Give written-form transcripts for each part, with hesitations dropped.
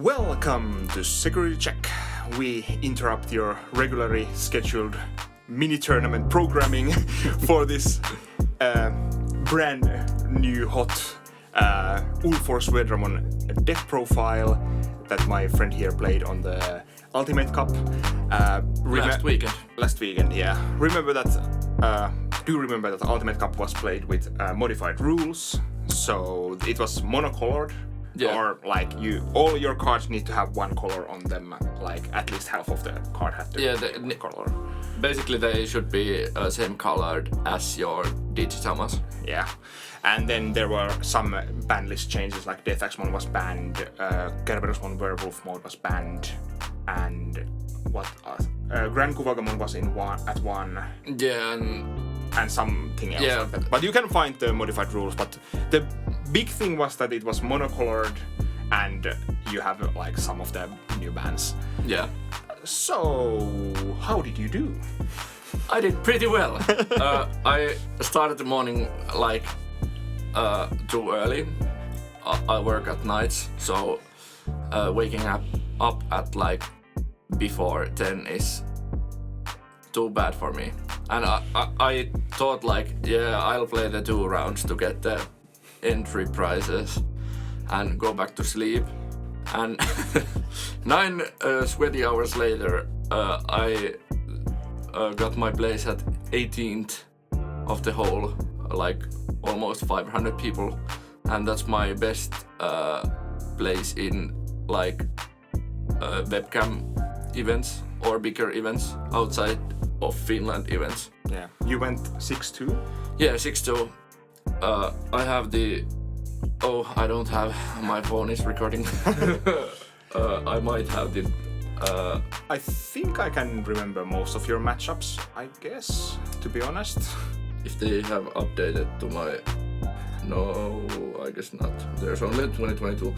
Welcome to Security Check. We interrupt your regularly scheduled mini tournament programming for this brand new hot Ulforce Vedramon deck profile that my friend here played on the Ultimate Cup. Last weekend, yeah. Remember that the Ultimate Cup was played with modified rules, so it was monocolored. Yeah. Or like all your cards need to have one color on them, like at least half of the card had to be one color. Basically they should be same colored as your Digimon. Yeah. And then there were some ban list changes, like Deathxmon was banned, Kerberusmon Werewolf mode was banned, and Grand Kuvagamon was at one. Yeah, and something else. Yeah. Like that. But you can find the modified rules, but the big thing was that it was monocolored and you have like some of the new bans. Yeah. So, how did you do? I did pretty well. I started the morning like too early. I work at nights, so waking up at like before 10 is too bad for me. And I thought like, yeah, I'll play the 2 rounds to get the entry prizes and go back to sleep. And 9 sweaty hours later, I got my place at 18th of the whole, like almost 500 people. And that's my best place in like webcam events or bigger events outside of Finland events. Yeah. You went 6-2? Yeah, 6-2. I have the... Oh, I don't have... My phone is recording. I might have the... I think I can remember most of your matchups, I guess, to be honest. If they have updated to my... No, I guess not. There's only 2022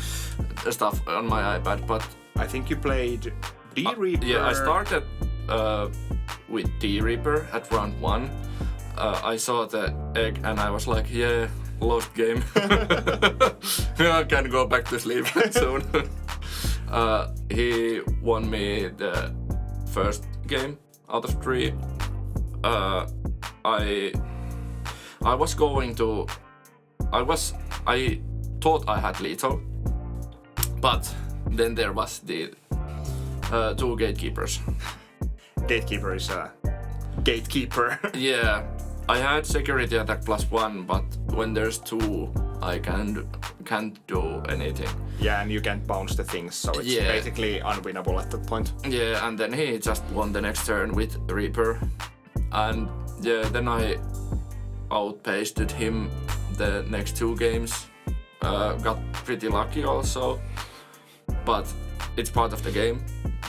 stuff on my iPad, but... I think you played D-Reaper. Yeah, I started with D-Reaper at round 1. I saw the egg and I was like, yeah, lost game. I can go back to sleep soon. He won me the first game out of 3. I was going to... I thought I had lethal, but then there was the 2 gatekeepers. Gatekeeper is a gatekeeper. Yeah, I had security attack +1, but when there's 2, I can't do anything. Yeah, and you can't bounce the things, so it's basically unwinnable at that point. Yeah, and then he just won the next turn with Reaper. And yeah, then I outpaced him the next 2 games. Got pretty lucky also, but it's part of the game.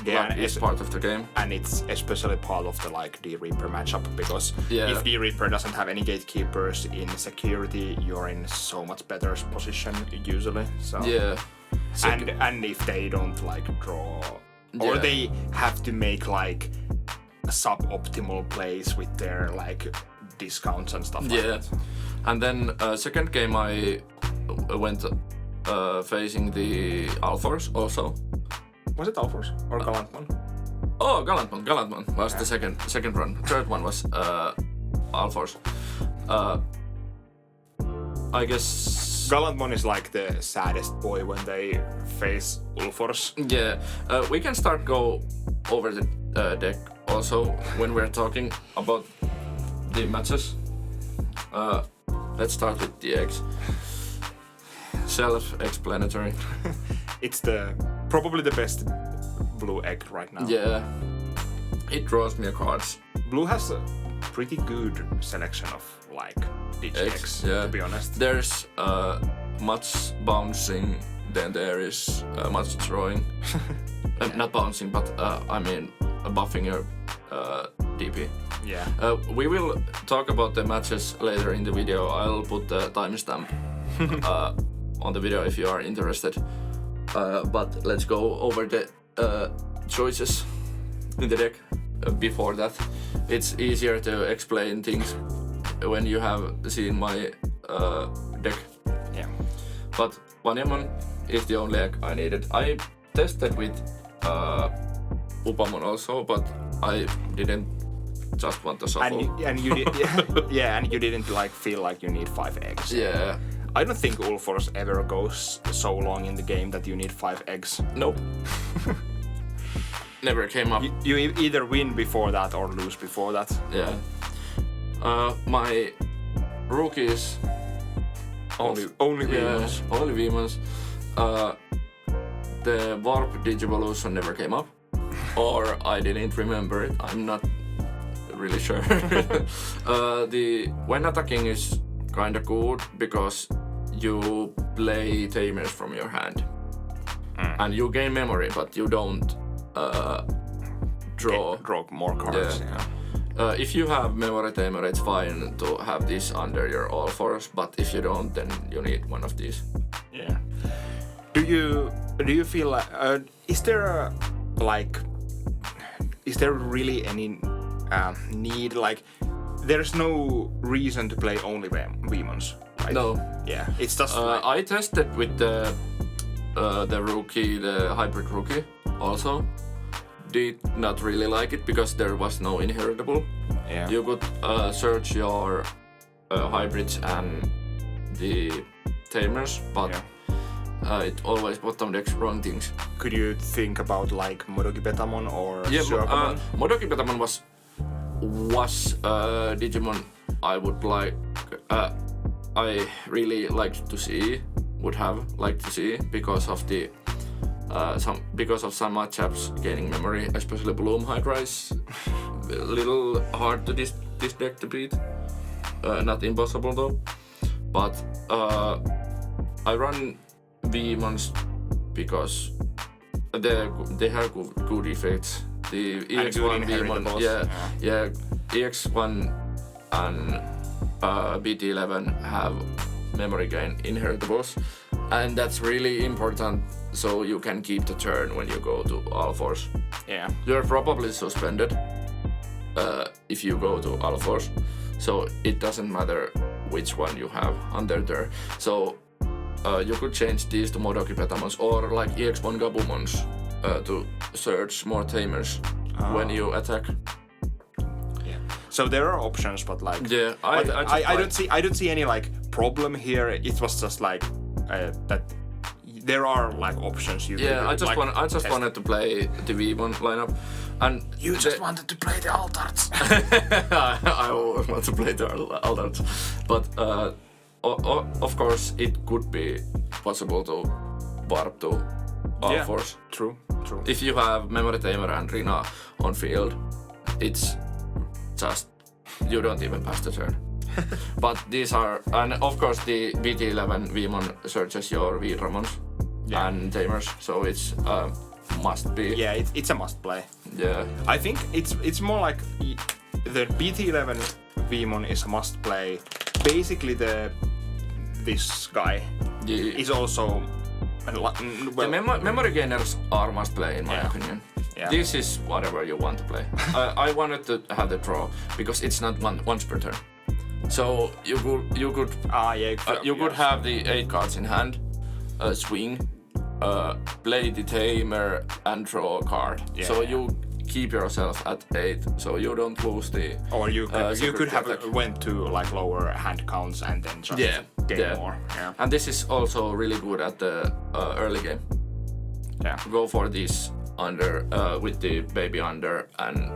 Yeah, it's part of the game. And it's especially part of the like D-Reaper matchup, because if D-Reaper doesn't have any gatekeepers in security, you're in so much better position usually. So yeah. And if they don't like draw, or they have to make like suboptimal plays with their like discounts and stuff like that. And then second game I went facing the Ulforce also. Was it Ulforce or Gallantmon? Oh, Gallantmon was the second run. Third one was Ulforce. I guess Gallantmon is like the saddest boy when they face Ulforce. Yeah, we can go over the deck also when we're talking about the matches. Let's start with the eggs. Self-explanatory. It's probably the best blue egg right now. Yeah, it draws me cards. Blue has a pretty good selection of like Digi-Eggs, to be honest. There's much bouncing, then there is much drawing. Not bouncing, but I mean buffing your DP. Yeah. We will talk about the matches later in the video. I'll put the timestamp on the video if you are interested. But let's go over the choices in the deck. Before that, it's easier to explain things when you have seen my deck. Yeah. But Panyamon is the only egg I needed. I tested with Upamon also, but I didn't just want to shuffle. And you did, yeah, and you didn't like feel like you need 5 eggs. Yeah. I don't think Ulforce ever goes so long in the game that you need 5 eggs. Nope. Never came up. You either win before that or lose before that. Yeah. My rookies. Only Vimons. Vimons. Only Vimons. The Warp Digivolution never came up. Or I didn't remember it. I'm not really sure. When attacking is kinda good because you play tamers from your hand. And you gain memory, but you don't draw more cards. Yeah. If you have memory tamer, it's fine to have this under your Ulforce, but if you don't, then you need one of these. Yeah. Do you feel like is there really any need, like there's no reason to play only Vimons, right? No. Yeah. It's just I tested with the rookie, the hybrid rookie also. Did not really like it because there was no inheritable. Yeah. You could search your hybrids and the tamers, but it always bottom decks wrong things. Could you think about like Modoki Betamon or Yeah, Modoki Betamon was Digimon I would like. I really liked to see, would have liked to see because of the some matchups gaining memory, especially Bloom Hydrise. A little hard to this deck to beat. Not impossible though. But I run Vimons because they have good effects. The EX1 Vimon, EX1 and BT11 have memory gain inheritables, and that's really important so you can keep the turn when you go to Ulforce. Yeah. You're probably suspended if you go to Ulforce, so it doesn't matter which one you have under there. So you could change these to Modoki Betamons or like EX1 Gabumons to search more tamers when you attack. Yeah. So there are options, but like I I don't see any like problem here. It was just like that there are like options you Yeah, could, I just wanted to play the Vimon lineup, and you just wanted to play the Altarts. I always want to play the Altarts, but of course it could be possible to warp to Ulforce. True. If you have Memory Tamer and Rina on field, it's just you don't even pass the turn. But these are, and of course the BT11 Vimon searches your Vidramons and Tamers, so it's must be. Yeah, it's a must play. Yeah. I think it's more like the BT11 Vimon is a must play. Basically this guy is also the memory gainers are must play in my opinion. Yeah. This is whatever you want to play. I wanted to have the draw because it's not once per turn. So you could have the 8 cards in hand, swing, play the tamer and draw a card. So you keep yourself at 8, so you don't lose the. Or you could have went to like lower hand counts and then just gain more. Yeah. And this is also really good at the early game. Yeah. Go for this under with the baby under and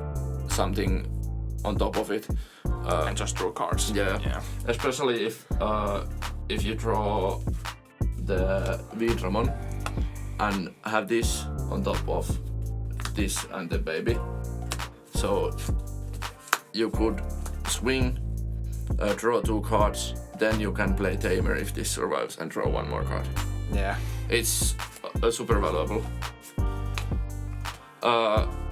something on top of it. And just draw cards. Yeah. Especially if you draw the Vidramon and have this on top of this and the baby. So you could swing, draw 2 cards, then you can play Tamer if this survives and draw 1 more card. Yeah. It's super valuable.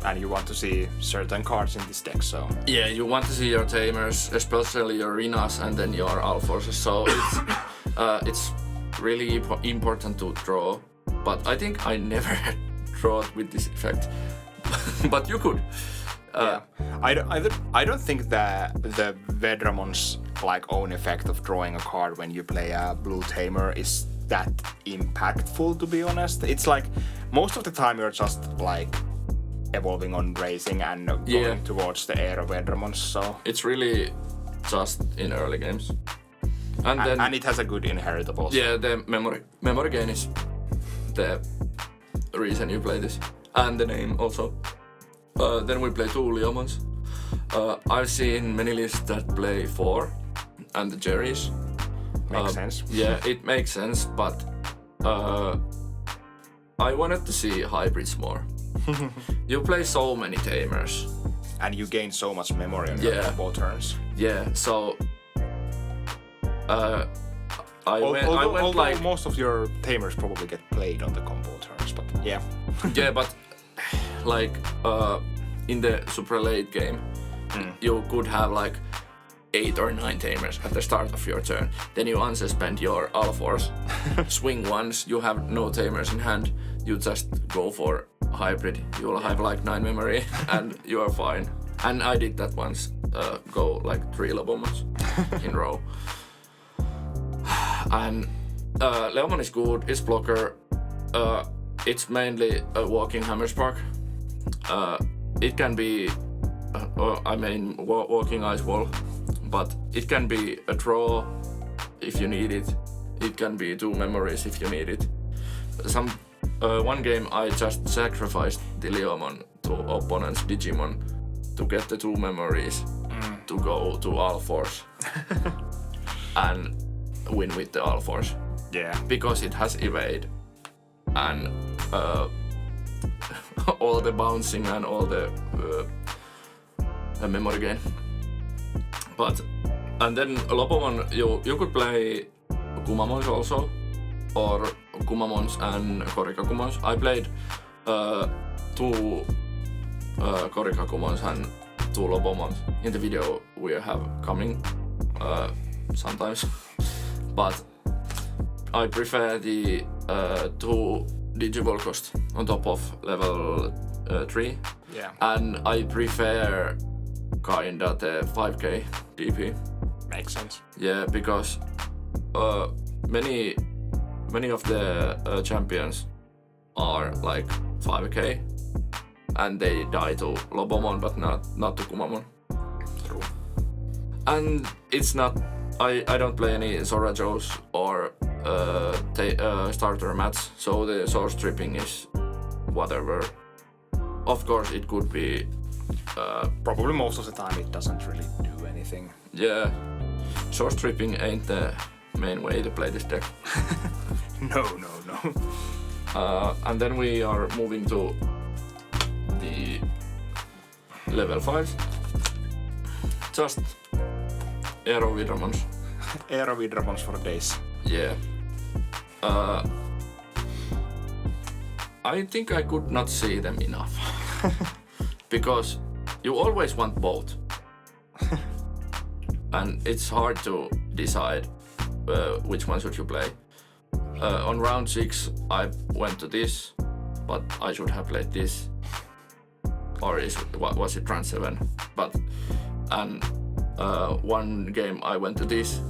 And you want to see certain cards in this deck, so. Yeah, you want to see your Tamers, especially your Rinas and then your Ulforces. So it's really important to draw. But I think I never draw with this effect. But you could. I don't think that the Vedramon's like own effect of drawing a card when you play a blue tamer is that impactful, to be honest. It's like most of the time you're just like evolving on racing and going towards the Aerovedramons, so it's really just in early games. And it has a good inheritable. Yeah, the memory gain is the reason you play this, and the name also. Then we play 2 Leomons. I've seen many lists that play 4 and the Jerrys. Makes sense. Yeah, it makes sense, but I wanted to see hybrids more. You play so many tamers. And you gain so much memory on your combo turns. Yeah, so I went like most of your tamers probably get played on the combo turns, but yeah. Yeah, but like in the super late game, you could have like 8 or 9 tamers at the start of your turn. Then you unsuspend your Ulforce, swing once, you have no tamers in hand, you just go for hybrid. You'll have like 9 memory and you are fine. And I did that once, go like 3 Lobomons in row. And Leomon is good, it's blocker, it's mainly a walking Hammerspark. It can be, walking ice wall, but it can be a draw if you need it. It can be 2 memories if you need it. One game I just sacrificed the Leomon to opponent's Digimon to get the 2 memories to go to Ulforce and win with the Ulforce. Yeah. Because it has evade and all the bouncing and all the memory gain. And then Lobomon, you could play Kumamons also, or Kumamons and Korikakumons. I played 2 Korikakumons and 2 Lobomons in the video we have coming sometimes. But I prefer the 2 Digivolcost on top of level 3. Yeah. And I prefer kinda the 5k DP. Makes sense. Yeah, because many of the champions are like 5k and they die to Lobomon but not to Kumamon. True. And it's not, I don't play any Sora Joes or starter mats, so the source tripping is whatever. Of course it could be probably most of the time it doesn't really do anything. Yeah, source tripping ain't the main way to play this deck. No. And then we are moving to the level 5s. Just Aerovedramons. Aerovedramons for days. Yeah. I think I could not see them enough. Because you always want both. And it's hard to decide which one should you play. On round 6 I went to this, but I should have played this. Or was it round 7? One game I went to this,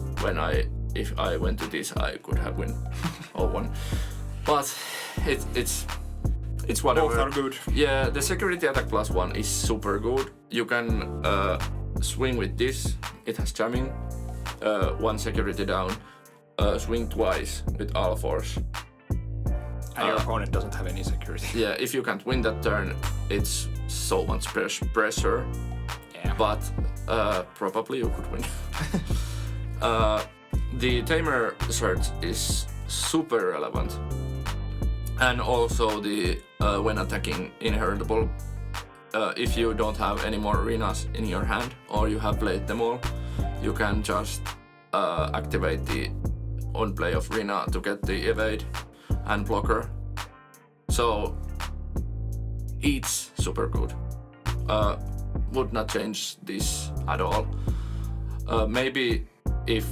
if I went to this I could have won or won. But it's whatever. Both are good. Yeah, the security attack +1 is super good. You can swing with this, it has jamming, 1 security down, swing twice with Ulforce. And your opponent doesn't have any security. Yeah, if you can't win that turn, it's so much pressure. Yeah. But probably you could win. The Tamer search is super relevant. And also the when attacking inheritable. If you don't have any more arenas in your hand, or you have played them all, you can just activate the on play of arena to get the evade and blocker. So it's super good. Would not change this at all. Maybe if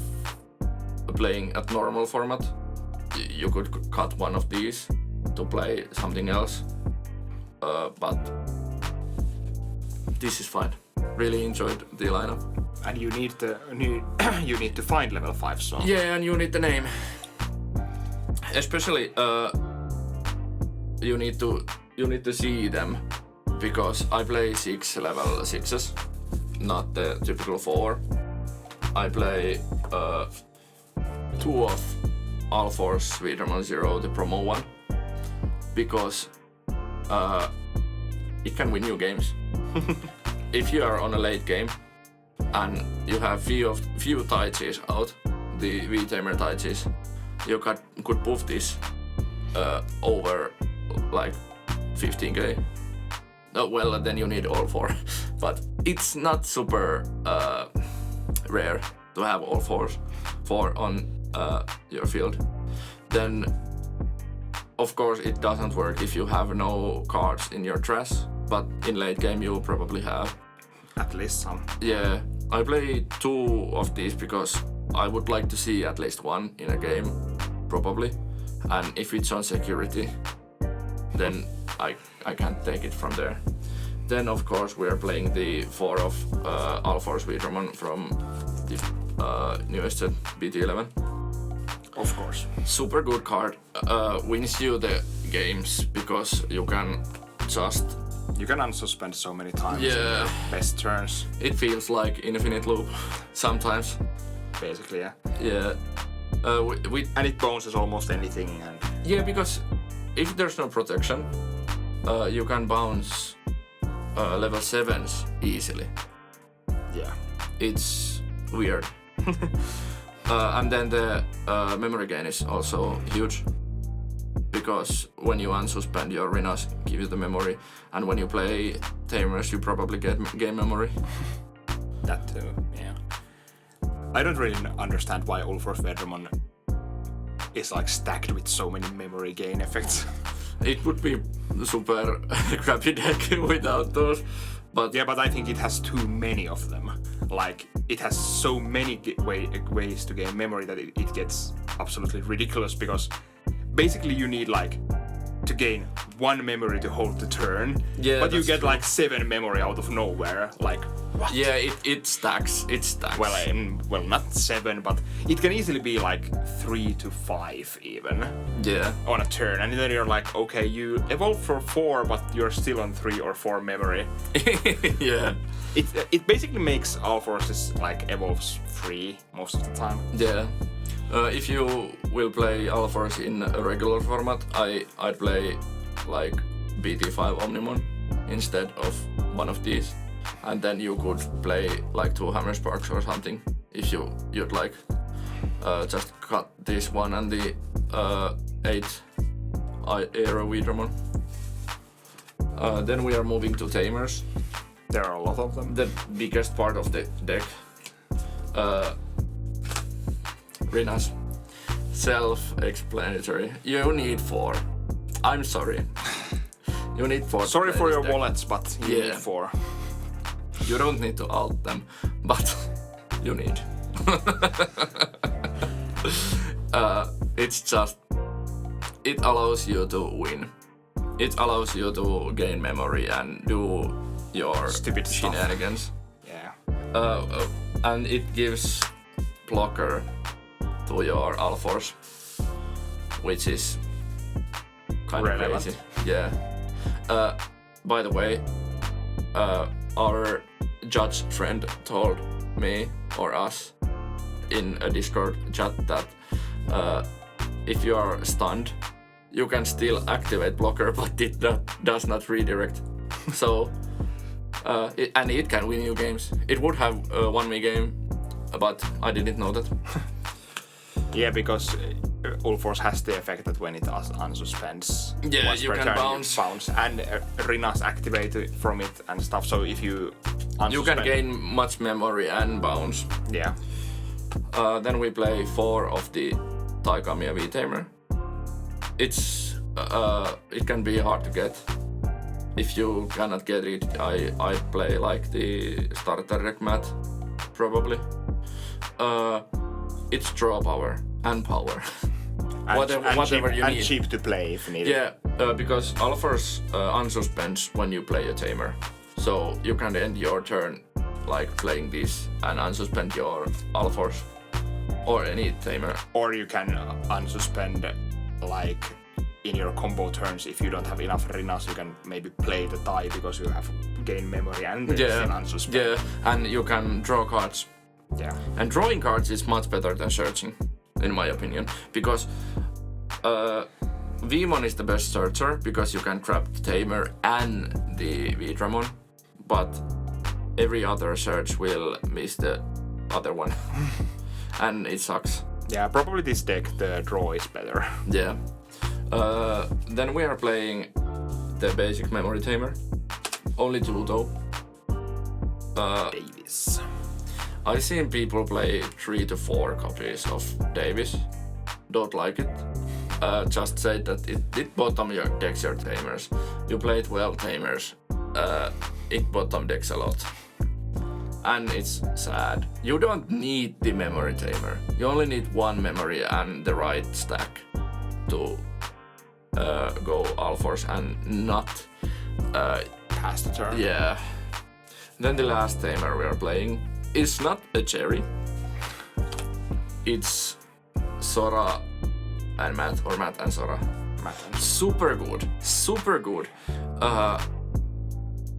playing at normal format, you could cut one of these to play something else. But this is fine. Really enjoyed the lineup. And you need to find level 5, so yeah, and you need the name. Especially you need to see them, because I play 6 level 6s, not the typical 4. I play 2 of Ulforce Digimon 0, the promo one, because it can win you games. If you are on a late game and you have few Taichis out, the V-Tamer Taichis, you could buff this over like 15k. Well, then you need all 4, but it's not super rare to have all 4 on your field. Then of course it doesn't work if you have no cards in your trash, but in late game you probably have. At least some. Yeah, I play 2 of these because I would like to see at least 1 in a game, probably. And if it's on security, then I can't take it from there. Then of course we are playing the 4 of Ulforce Digimon from the newest set, BT11. Of course. Super good card, wins you the games because you can just... You can unsuspend so many times. Yeah. Best turns. It feels like infinite loop sometimes. Basically, yeah. Yeah. And it bounces almost anything. And yeah, because if there's no protection, you can bounce level 7s easily. Yeah. It's weird. And then the memory gain is also huge, because when you unsuspend, your Rinas give you the memory, and when you play Tamers, you probably get game memory. That too, yeah. I don't really understand why Ulforce Digimon is like stacked with so many memory gain effects. It would be super crappy deck without those, but yeah, but I think it has too many of them. Like, it has so many ways to gain memory that it gets absolutely ridiculous, because basically you need like to gain 1 memory to hold the turn, yeah, but you get true. like 7 memory out of nowhere. Like, what? Yeah, it stacks. It stacks. Well, not 7, but it can easily be like 3 to 5 even. Yeah. On a turn, and then you're like, okay, you evolve for 4, but you're still on 3 or 4 memory. Yeah. It basically makes Ulforce's like evolves free most of the time. Yeah. If you will play Ulforce in a regular format, I'd play like BT5 Omnimon instead of one of these, and then you could play like 2 Hammer Sparks or something if you'd like. Just cut this one and the 8 Aero Widramon. Then we are moving to Tamers. There are a lot of them. The biggest part of the deck. Rinas. Self-explanatory. You need 4. I'm sorry. You need 4. Sorry for your deck. wallets, but you need 4. You don't need to alt them, but you need. It's just... It allows you to win. It allows you to gain memory and do your stupid shenanigans. Yeah. And it gives blocker to your Ulforce, which is kind of crazy. Yeah. By the way, our judge friend told me or us in a Discord chat that if you are stunned, you can still activate blocker, but it does not redirect. So, and it can win you games. It would have a 1v game, but I didn't know that. Yeah, because Ulforce has the effect that when it unsuspends, yeah, you can bounce, and Rinas activate from it and stuff. So if you unsuspend, you can gain much memory and bounce. Yeah. Then we play 4 of the Taikamiya V-Tamer. It can be hard to get. If you cannot get it, I play like the starter deck mat, probably. It's draw power and power. whatever you need. And cheap to play if needed. Yeah, because Ulforce unsuspends when you play a Tamer. So you can end your turn like playing this and unsuspend your Ulforce or any Tamer. Or you can unsuspend like in your combo turns, if you don't have enough Rinas, you can maybe play the tie because you have gain memory and then unsuspend. Yeah, and you can draw cards. Yeah. And drawing cards is much better than searching, in my opinion, because Vmon is the best searcher because you can grab the Tamer and the Vidramon, but every other search will miss the other one, and it sucks. Yeah, probably this deck, the draw is better. Yeah. Then we are playing the basic memory tamer. Only two though. Davis. I've seen people play 3 to 4 copies of Davis. Don't like it. Just say that it bottom your decks your tamers. You play 12 tamers. It bottom decks a lot. And it's sad. You don't need the memory tamer. You only need one memory and the right stack to go Ulforce and not pass the turn. Yeah. Then the last tamer we are playing is not a cherry. It's Sora and Matt, or Matt and Sora. Super good. Super good.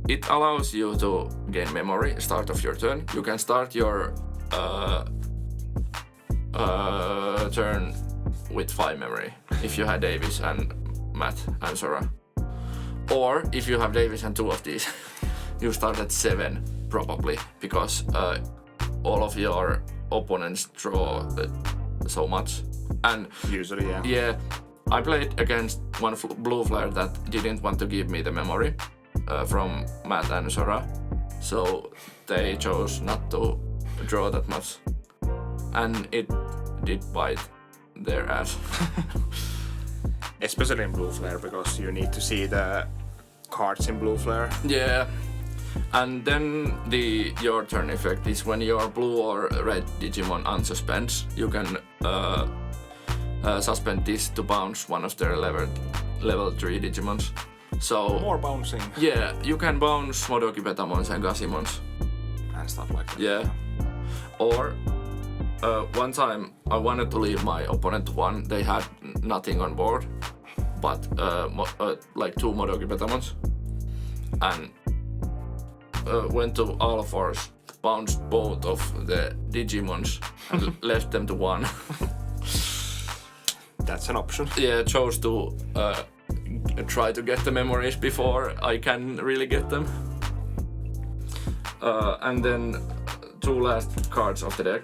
It allows you to gain memory start of your turn. You can start your turn with 5 memory if you had Davis and Matt and Sora. Or if you have Davis and 2 of these, you start at 7 probably, because all of your opponents draw so much. And usually, yeah. Yeah, I played against one blue flyer that didn't want to give me the memory from Matt and Sora, so they chose not to draw that much, and it did bite their ass. Especially in blue flare, because you need to see the cards in blue flare. Yeah, and then your turn effect is when your blue or red Digimon unsuspends, you can suspend this to bounce one of their level 3 Digimons. So more bouncing. Yeah, you can bounce Modoki Betamons and Gasimons. And stuff like that. Yeah. Or one time I wanted to leave my opponent 1. They had nothing on board, but like 2 Modoki Betamons. And went to Ulforce, bounced both of the Digimons and left them to 1. That's an option. Yeah, chose to try to get the memories before I can really get them. And then 2 last cards of the deck.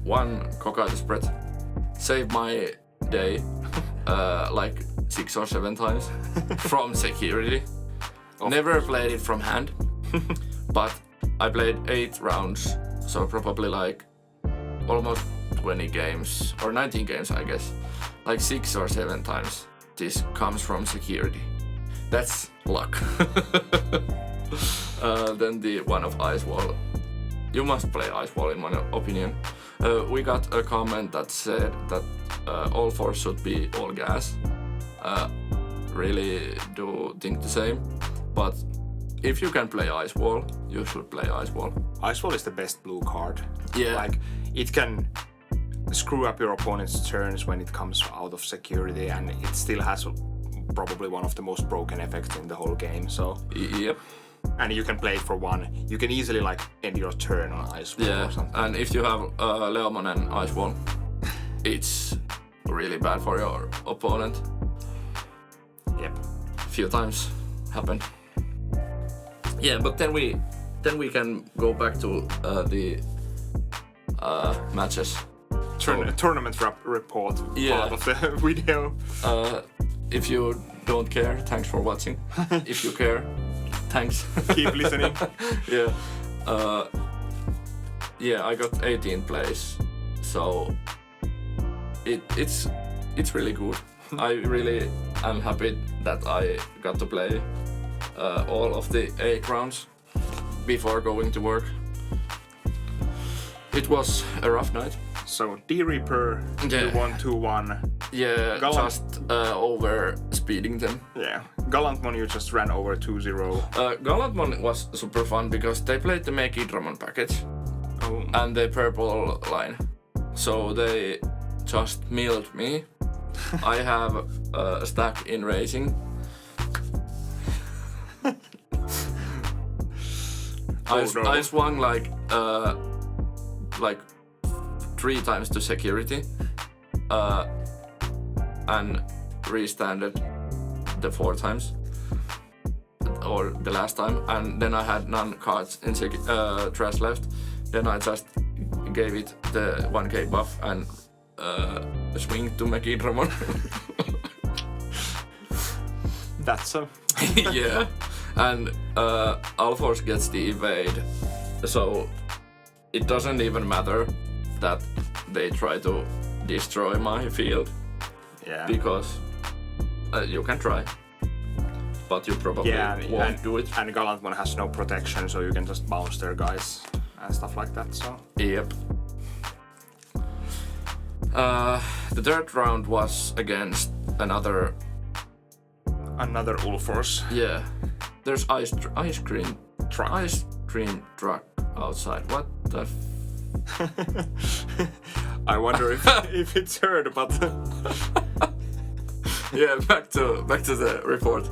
1 Cockatoo Spread. Save my day like 6 or 7 times from security. Never played it from hand, but I played 8 rounds, so probably like almost 20 games, or 19 games I guess. Like 6 or 7 times this comes from security. That's luck. Then the one of Ice Wall. You must play Ice Wall in my opinion. We got a comment that said that Ulforce should be all gas. Really do think the same. But if you can play Ice Wall, you should play Ice Wall. Ice Wall is the best blue card. Yeah. Like, it can screw up your opponent's turns when it comes out of security, and it still has probably one of the most broken effects in the whole game, so... Yep. And you can play it for 1. You can easily like end your turn on Ice Wall or something. And if you have Leomon and Ice Wall, it's really bad for your opponent. Yep. Few times happened. Yeah, but then we can go back to the matches. Tournament report part of the video. If you don't care, thanks for watching. If you care, thanks. Keep listening. Yeah. Yeah, I got 18 plays, so it's really good. I really am happy that I got to play all of the 8 rounds before going to work. It was a rough night. So D-Reaper, you won 2-1. Yeah, just over speeding them. Yeah, Gallantmon you just ran over 2-0. Gallantmon was super fun because they played the Make Idramon package and the purple line. So they just milled me. I have a stack in racing. I swung like 3 times to security and restanded the 4 times or the last time, and then I had none cards in trash left. Then I just gave it the 1k buff and swing to Digimon. That's so. Yeah, and Ulforce gets the evade, so it doesn't even matter that they try to destroy my field. Yeah. Because you can try, but you probably won't do it. And Gallantmon has no protection, so you can just bounce their guys and stuff like that. So. Yep. The third round was against another Ulforce. Yeah. There's ice cream truck outside. What the? I wonder if it's heard, but. Yeah, back to the report.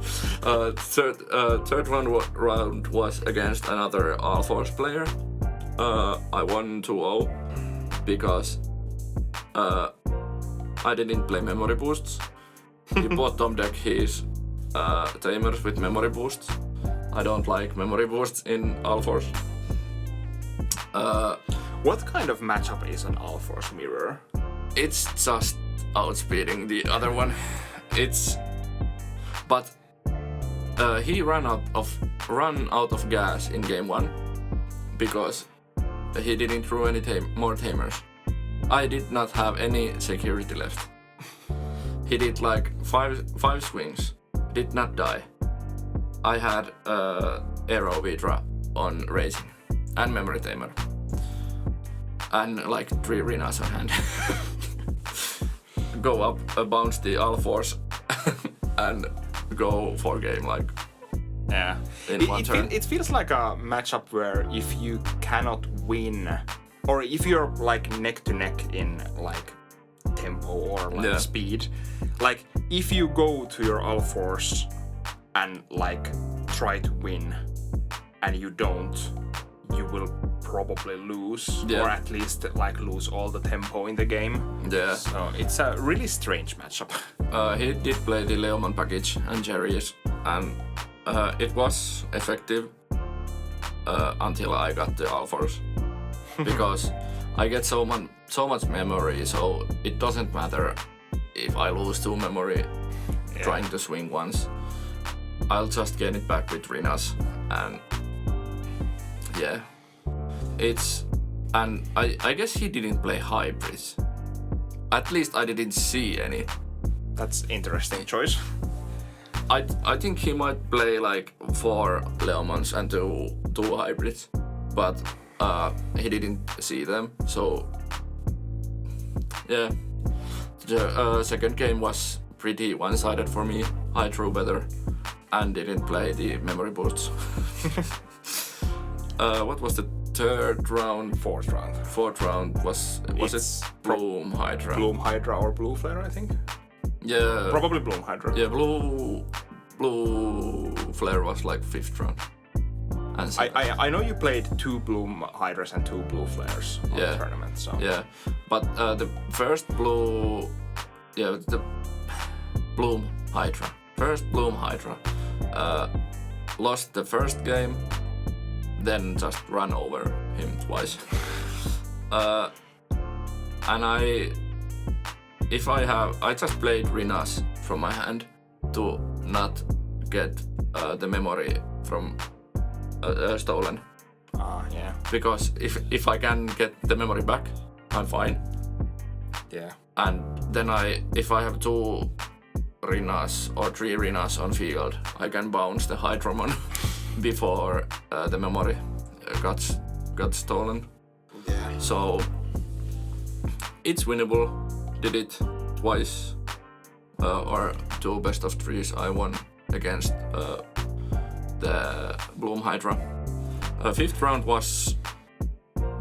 Third round was against another Ulforce player. I won 2-0 because I didn't play memory boosts. He bottom deck his tamers with memory boosts. I don't like memory boosts in Ulforce. What kind of matchup is an Ulforce mirror? It's just outspeeding the other one. But he ran out of gas in game 1 because he didn't throw any more tamers. I did not have any security left. He did like 5 swings, did not die. I had Aero Vidra on racing and memory tamer and like 3 Rinas on hand. Go up, bounce the Ulforce and go for game like in one turn. It feels like a matchup where if you cannot win, or if you're like neck to neck in like tempo or like speed, like if you go to your Ulforce and like try to win and you don't, you will probably lose, or at least like lose all the tempo in the game. Yeah. So it's a really strange matchup. He did play the Leomon package and Jerry's, and it was effective until I got the Ulforce. Because I get so much memory, so it doesn't matter if I lose 2 memory trying to swing once. I'll just get it back with Rinas, and yeah. And I guess he didn't play hybrids. At least I didn't see any. That's interesting choice. I think he might play like 4 Leomons and 2 hybrids, but he didn't see them. So yeah, the second game was pretty one-sided for me. I threw better and didn't play the memory boosts. What was the third round? Fourth round was it Bloom Hydra? Bloom Hydra or Blue Flare, I think. Yeah. Probably Bloom Hydra. Yeah, Blue Flare was like 5th round. And I know you played 2 Bloom Hydras and 2 Blue Flares on the tournament. So. Yeah, but the first the Bloom Hydra. First Bloom Hydra lost the first game. Then just run over him twice. And I just played Rinas from my hand to not get the memory from stolen. Yeah. Because if I can get the memory back, I'm fine. Yeah. And then if I have 2 Rinas or 3 Rinas on field, I can bounce the Hydromon before the memory got stolen. Yeah. So it's winnable. Did it twice, or 2 best of 3s I won against the Bloom Hydra. 5th round was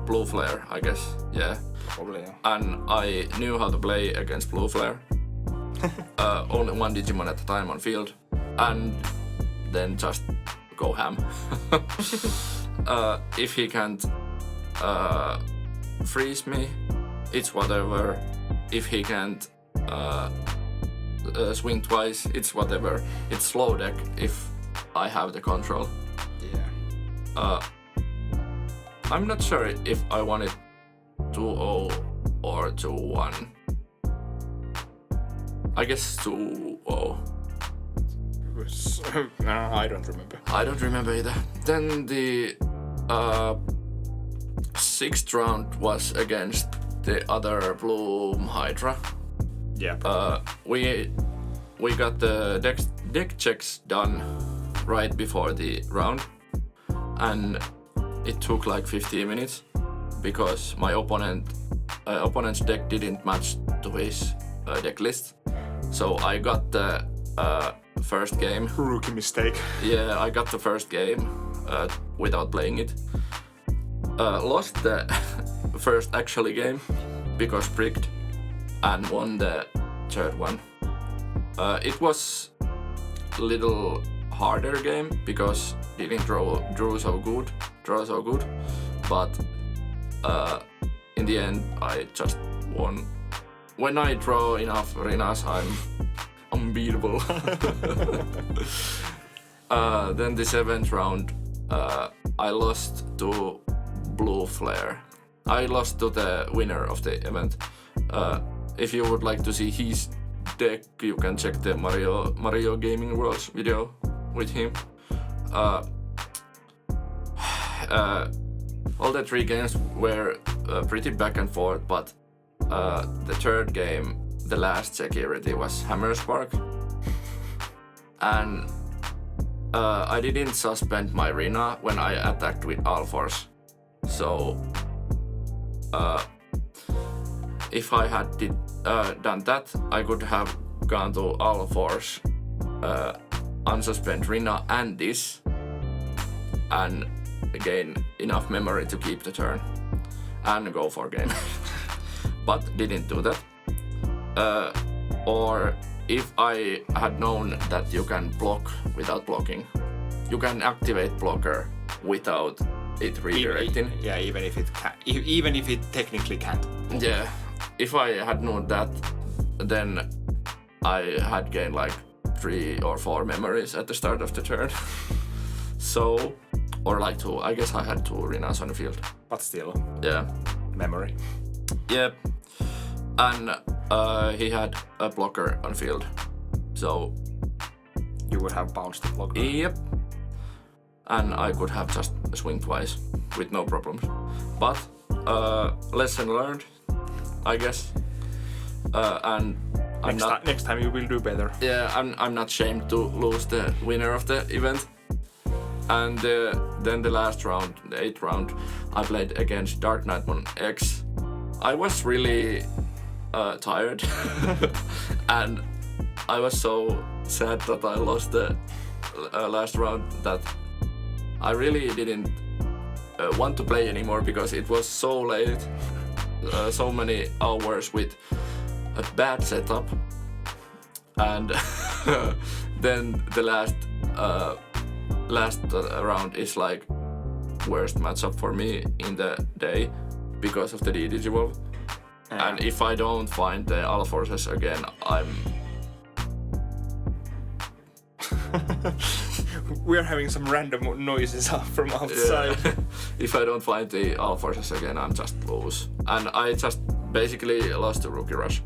Blue Flare, I guess. Yeah. Probably, yeah. And I knew how to play against Blue Flare. Only one Digimon at a time on field, and then just go ham. If he can't freeze me, it's whatever. If he can't swing twice, it's whatever. It's slow deck if I have the control. Yeah. I'm not sure if I want it 2-0 or 2-1. I guess 2-0. I don't remember. I don't remember either. Then the 6th round was against the other Bloom Hydra. Yeah. We got the deck checks done right before the round, and it took like 15 minutes because my opponent's deck didn't match to his deck list. So I got the first game. Rookie mistake. Yeah, I got the first game without playing it. Lost the first actually game because pricked, and won the third one. It was a little harder game because didn't draw so good, but in the end I just won. When I draw enough arenas, I'm unbeatable. Then the 7th round, I lost to Blue Flare. I lost to the winner of the event. If you would like to see his deck, you can check the Mario Gaming Worlds video with him. All the 3 games were pretty back and forth, but the 3rd game, the last security was Hammer Spark, and I didn't suspend my Rina when I attacked with Ulforce. So if I had done that, I could have gone to Ulforce, unsuspend Rina and this, and gain enough memory to keep the turn and go for game. But didn't do that. Or if I had known that you can block without blocking, you can activate blocker without it redirecting. Yeah, even if it technically can't. Yeah, if I had known that, then I had gained like 3 or 4 memories at the start of the turn. So, or like 2. I guess I had 2 arenas on the field. But still. Yeah. Memory. Yep. And he had a blocker on field. So you would have bounced the blocker. Yep. And I could have just swing twice with no problems. But lesson learned, I guess. And next time you will do better. Yeah, I'm not ashamed to lose the winner of the event. And then the last round, the 8th round, I played against Dark Knightmon X. I was really tired, and I was so sad that I lost the last round that I really didn't want to play anymore because it was so late, so many hours with a bad setup, and then the last round is like worst matchup for me in the day because of the Digivolve. Yeah. And if I don't find the Ulforces again, I'm... We're having some random noises from outside. Yeah. If I don't find the Ulforces again, I'm just lose. And I just basically lost the Rookie Rush.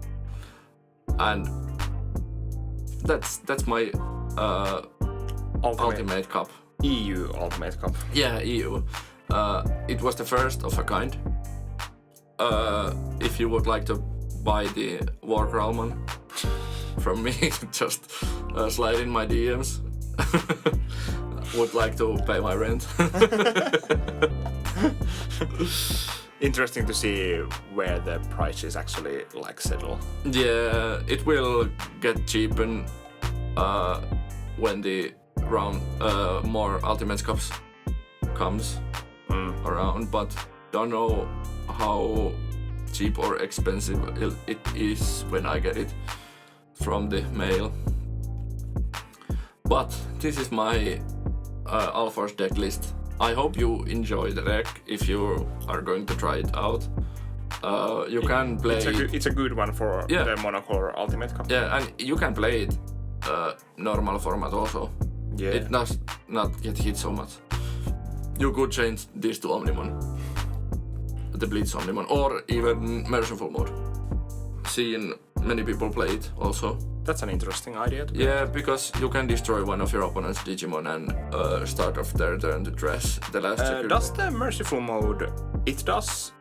And that's my Ultimate Cup. EU Ultimate Cup. Yeah, EU. It was the first of a kind. If you would like to buy the Warcrawlman from me, just slide in my DMs. Would like to pay my rent. Interesting to see where the prices actually like settle. Yeah, it will get cheaper when the round more Ultimate Cups comes around, but don't know how cheap or expensive it is when I get it from the mail. But this is my Ulforce deck list. I hope you enjoy the deck if you are going to try it out. You can play it's a good one for Yeah. the Monocolor Ultimate Cup. Yeah, and you can play it normal format also. Yeah. It does not get hit so much. You could change this to Omnimon, the Blitz Omnimon, or even Merciful mode. Seen many people play it also. That's an interesting idea. Yeah, because you can destroy one of your opponent's Digimon and start off their turn to dress the last second. Does the Merciful mode, it does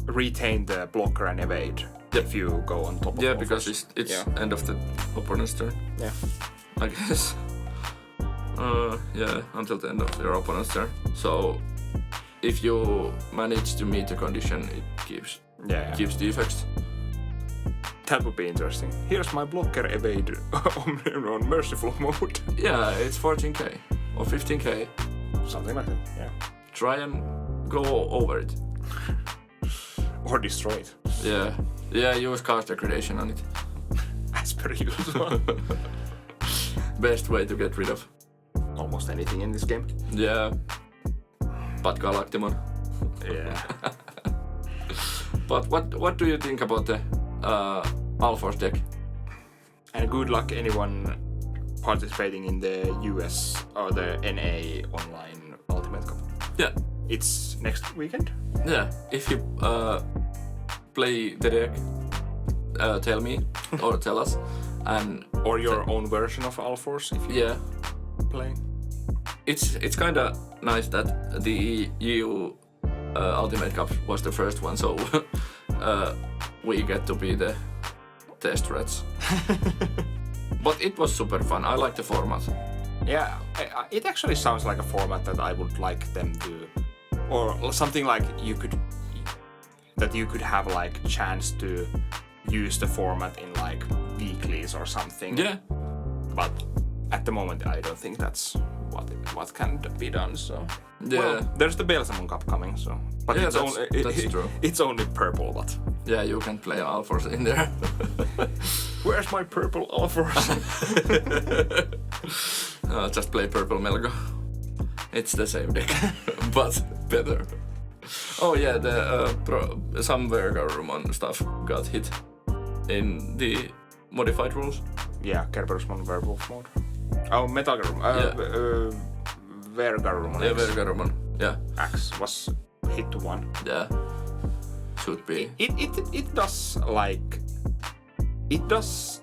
retain the blocker and evade if you go on top of Yeah, Ulforce. because it's end of the opponent's turn. Yeah. I guess. Yeah, until the end of your opponent's turn. So if you manage to meet the condition, it gives the effects. That would be interesting. Here's my blocker evade on Merciful mode. Yeah, it's 14k or 15k. Something like that, yeah. Try and go over it. Or destroy it. Yeah, use cast degradation on it. As per usual. Best way to get rid of. Almost anything in this game. Yeah. But Galactimon. Yeah. But what do you think about the Ulforce deck? And good luck anyone participating in the US or the NA online Ultimate Cup. Yeah. It's next weekend. Yeah. If you play the deck, tell me or tell us. And Or your own version of Ulforce if you play. It's kind of nice that the EU Ultimate Cup was the first one, so we get to be the test rats. But it was super fun. I like the format. Yeah, it actually sounds like a format that I would like them to, or something like you could have like chance to use the format in like weeklies or something. Yeah. But at the moment, I don't think that's what can be done. So Yeah. well, there's the Belsamon Cup coming. So, but Yeah, it's only that's true. It's only purple, but Yeah, you can play Ulforce in there. where's my purple Ulforce? Just play purple Melga. It's the same deck, but better. Oh yeah, the some Vergarumon stuff got hit in the modified rules. Yeah, Kerberusman Werewolf mode. Oh, Metalgarumon. Vergarumon. Yeah, X. Vergarumon. Yeah, X was hit to 1. yeah. Should be. It does like it does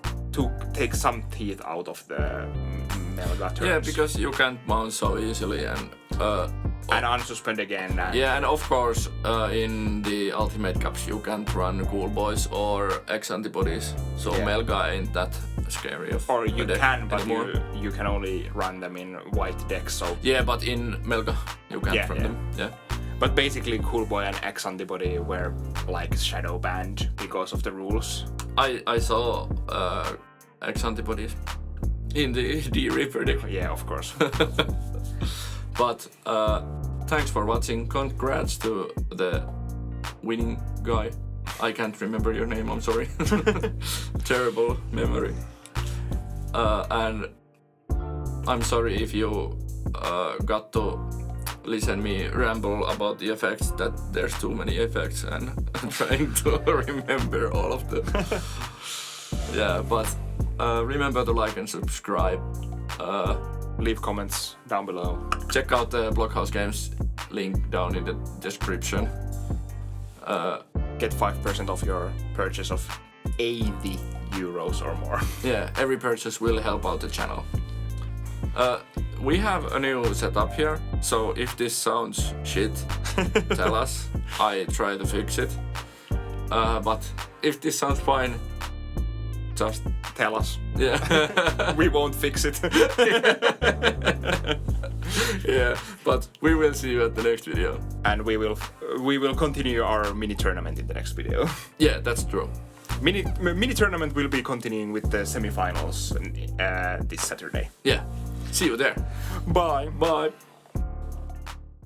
take some teeth out of the Melga turns. Yeah, because you can't mount so easily and unsuspend again. And yeah, and of course in the Ultimate Cups you can't run Cool Boys or X antibodies, so Yeah. Melga ain't that scary of or a you deck can, but anymore. you can only run them in white decks. So, Yeah, but in Melga you can't Yeah, run yeah. them. Yeah. but basically, Cool Boy and X antibody were like shadow banned because of the rules. I saw X antibodies in the D Reaper deck. Yeah, of course. But thanks for watching. Congrats to the winning guy. I can't remember your name, I'm sorry. Terrible memory. And I'm sorry if you got to listen me ramble about the effects, that there's too many effects and I'm trying to remember all of them. Yeah, but remember to like and subscribe. Leave comments down below. Check out the Blockhouse Games link down in the description. Get 5% off your purchase of 80 euros or more. Yeah, every purchase will help out the channel. We have a new setup here, so if this sounds shit, tell us. I try to fix it. But if this sounds fine, just Tell us. yeah. We won't fix it. Yeah, but we will see you at the next video. And we will continue our mini tournament in the next video. Yeah, that's true. Mini tournament will be continuing with the semifinals this Saturday. Yeah, see you there. Bye. Bye.